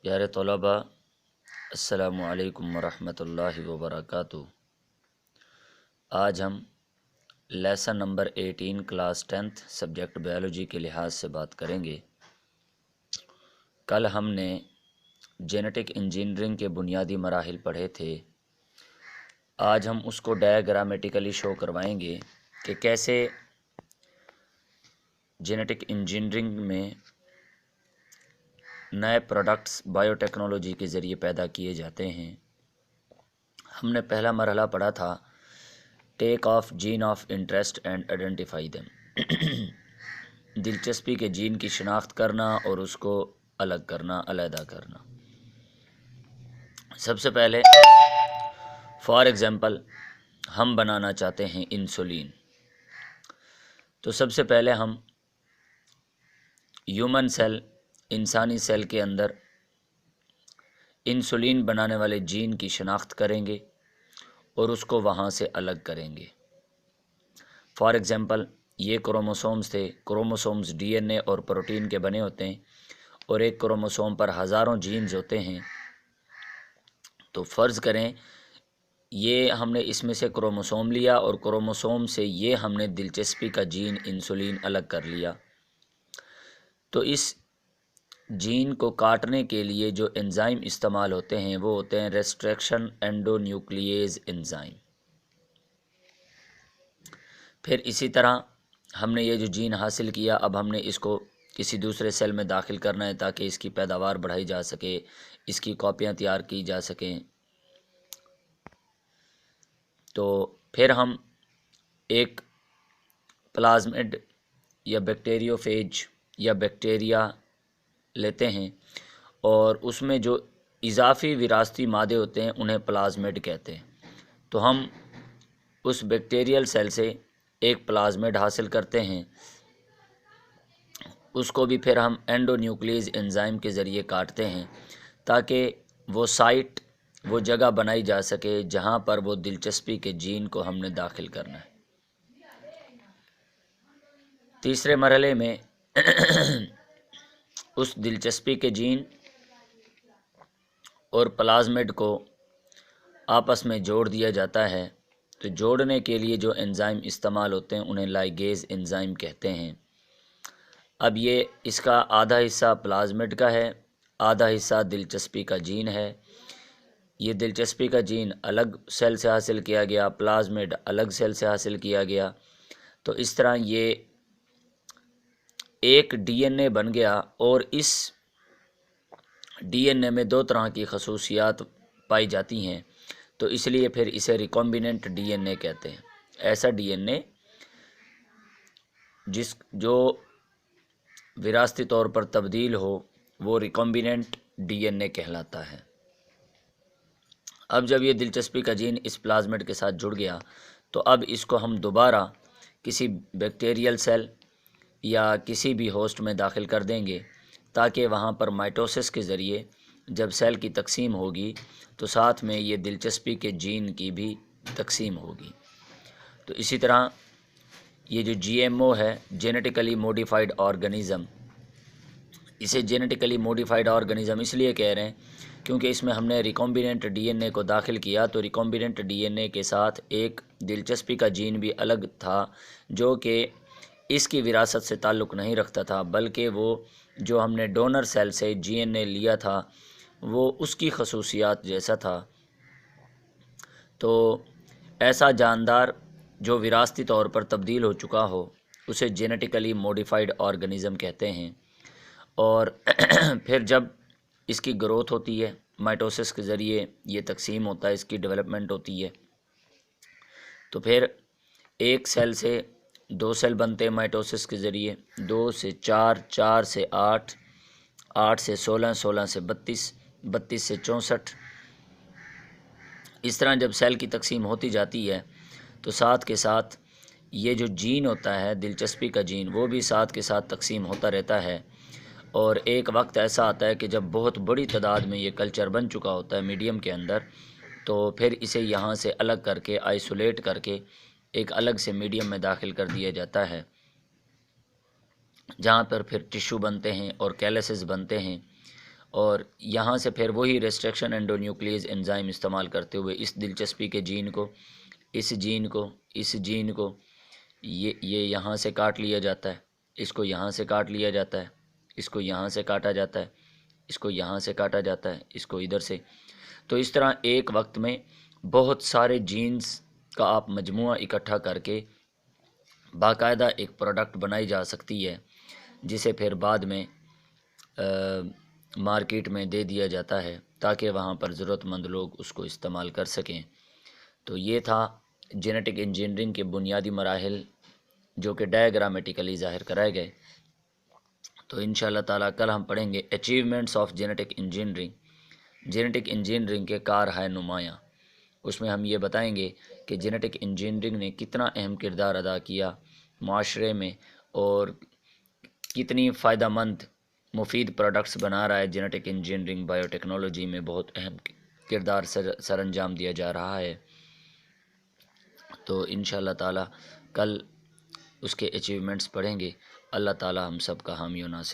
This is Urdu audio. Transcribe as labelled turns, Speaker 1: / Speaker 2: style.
Speaker 1: پیارے طلباء، السلام علیکم ورحمۃ اللہ وبرکاتہ۔ آج ہم lesson number 18 class 10 subject biology کے لحاظ سے بات کریں گے۔ کل ہم نے جینیٹک انجینئرنگ کے بنیادی مراحل پڑھے تھے۔ آج ہم اس کو ڈایاگرامیٹیکلی شو کروائیں گے کہ کیسے جینیٹک انجینئرنگ میں نئے پروڈکٹس بائیو ٹیکنالوجی کے ذریعے پیدا کیے جاتے ہیں۔ ہم نے پہلا مرحلہ پڑھا تھا take off gene of interest and identify them, دلچسپی کے جین کی شناخت کرنا اور اس کو الگ کرنا، علیحدہ کرنا۔ سب سے پہلے فار ایگزامپل ہم بنانا چاہتے ہیں انسولین، تو سب سے پہلے ہم ہیومن سیل، انسانی سیل کے اندر انسولین بنانے والے جین کی شناخت کریں گے اور اس کو وہاں سے الگ کریں گے۔ فار ایگزامپل یہ کروموسومز تھے، کروموسومز ڈی این اے اور پروٹین کے بنے ہوتے ہیں اور ایک کروموسوم پر ہزاروں جینز ہوتے ہیں۔ تو فرض کریں یہ ہم نے اس میں سے کروموسوم لیا اور کروموسوم سے یہ ہم نے دلچسپی کا جین انسولین الگ کر لیا، تو اس جین کو کاٹنے کے لیے جو انزائم استعمال ہوتے ہیں وہ ہوتے ہیں ریسٹرکشن اینڈو نیوکلیز انزائم۔ پھر اسی طرح ہم نے یہ جو جین حاصل کیا، اب ہم نے اس کو کسی دوسرے سیل میں داخل کرنا ہے تاکہ اس کی پیداوار بڑھائی جا سکے، اس کی کاپیاں تیار کی جا سکیں۔ تو پھر ہم ایک پلازمڈ یا بیکٹیریوفیج یا بیکٹیریا لیتے ہیں اور اس میں جو اضافی وراثتی مادے ہوتے ہیں انہیں پلازمڈ کہتے ہیں۔ تو ہم اس بیکٹیریل سیل سے ایک پلازمڈ حاصل کرتے ہیں، اس کو بھی پھر ہم اینڈو نیوکلیز انزائم کے ذریعے کاٹتے ہیں تاکہ وہ سائٹ، وہ جگہ بنائی جا سکے جہاں پر وہ دلچسپی کے جین کو ہم نے داخل کرنا ہے۔ تیسرے مرحلے میں اس دلچسپی کے جین اور پلازمڈ کو آپس میں جوڑ دیا جاتا ہے۔ تو جوڑنے کے لیے جو انزائم استعمال ہوتے ہیں انہیں لائگیز انزائم کہتے ہیں۔ اب یہ اس کا آدھا حصہ پلازمڈ کا ہے، آدھا حصہ دلچسپی کا جین ہے۔ یہ دلچسپی کا جین الگ سیل سے حاصل کیا گیا، پلازمڈ الگ سیل سے حاصل کیا گیا، تو اس طرح یہ ایک ڈی این اے بن گیا اور اس ڈی این اے میں دو طرح کی خصوصیات پائی جاتی ہیں، تو اس لیے پھر اسے ریکمبیننٹ ڈی این اے کہتے ہیں۔ ایسا ڈی این اے جو وراثتی طور پر تبدیل ہو وہ ریکمبیننٹ ڈی این اے کہلاتا ہے۔ اب جب یہ دلچسپی کا جین اس پلازمڈ کے ساتھ جڑ گیا تو اب اس کو ہم دوبارہ کسی بیکٹیریل سیل یا کسی بھی ہوسٹ میں داخل کر دیں گے تاکہ وہاں پر مائٹوسس کے ذریعے جب سیل کی تقسیم ہوگی تو ساتھ میں یہ دلچسپی کے جین کی بھی تقسیم ہوگی۔ تو اسی طرح یہ جو جی ایم او ہے، جینیٹیکلی موڈیفائڈ آرگنزم، اسے جینیٹیکلی موڈیفائڈ آرگنزم اس لیے کہہ رہے ہیں کیونکہ اس میں ہم نے ریکمبیننٹ ڈی این اے کو داخل کیا، تو ریکمبیننٹ ڈی این اے کے ساتھ ایک دلچسپی کا جین بھی الگ تھا جو کہ اس کی وراثت سے تعلق نہیں رکھتا تھا، بلکہ وہ جو ہم نے ڈونر سیل سے جی این اے لیا تھا وہ اس کی خصوصیات جیسا تھا۔ تو ایسا جاندار جو وراثتی طور پر تبدیل ہو چکا ہو اسے جینیٹیکلی موڈیفائڈ آرگنزم کہتے ہیں۔ اور پھر جب اس کی گروتھ ہوتی ہے، مائٹوسس کے ذریعے یہ تقسیم ہوتا ہے، اس کی ڈیولپمنٹ ہوتی ہے، تو پھر ایک سیل سے دو سیل بنتے ہیں مائٹوسس کے ذریعے، 2 سے 4، 4 سے 8، 8 سے 16، 16 سے 32، 32 سے 64۔ اس طرح جب سیل کی تقسیم ہوتی جاتی ہے تو ساتھ کے ساتھ یہ جو جین ہوتا ہے دلچسپی کا جین وہ بھی ساتھ کے ساتھ تقسیم ہوتا رہتا ہے، اور ایک وقت ایسا آتا ہے کہ جب بہت بڑی تعداد میں یہ کلچر بن چکا ہوتا ہے میڈیم کے اندر، تو پھر اسے یہاں سے الگ کر کے آئسولیٹ کر کے ایک الگ سے میڈیم میں داخل کر دیا جاتا ہے جہاں پر پھر ٹشو بنتے ہیں اور کیلسز بنتے ہیں،
Speaker 2: اور یہاں سے پھر وہی ریسٹرکشن اینڈونیوکلیز انزائم استعمال کرتے ہوئے اس دلچسپی کے جین کو اس جین کو یہ یہاں سے کاٹ لیا جاتا ہے، اس کو یہاں سے کاٹ لیا جاتا ہے، اس کو یہاں سے کاٹا جاتا ہے، اس کو یہاں سے کاٹا جاتا ہے، اس کو ادھر سے. تو اس طرح ایک وقت میں بہت سارے جینز کا آپ مجموعہ اکٹھا کر کے باقاعدہ ایک پروڈکٹ بنائی جا سکتی ہے، جسے پھر بعد میں مارکیٹ میں دے دیا جاتا ہے تاکہ وہاں پر ضرورت مند لوگ اس کو استعمال کر سکیں. تو یہ تھا جینیٹک انجینئرنگ کے بنیادی مراحل جو کہ ڈائیگرامیٹیکلی ظاہر کرائے گئے. تو انشاءاللہ تعالیٰ کل ہم پڑھیں گے achievements of genetic engineering, genetic engineering کے کار ہے نمایاں. اس میں ہم یہ بتائیں گے کہ جینیٹک انجینئرنگ نے کتنا اہم کردار ادا کیا معاشرے میں، اور کتنی فائدہ مند مفید پروڈکٹس بنا رہا ہے. جینیٹک انجینئرنگ بائیو ٹیکنالوجی میں بہت اہم کردار سر انجام دیا جا رہا ہے. تو انشاءاللہ تعالیٰ کل اس کے اچیومنٹس پڑھیں گے. اللہ تعالیٰ ہم سب کا حامی و ناصر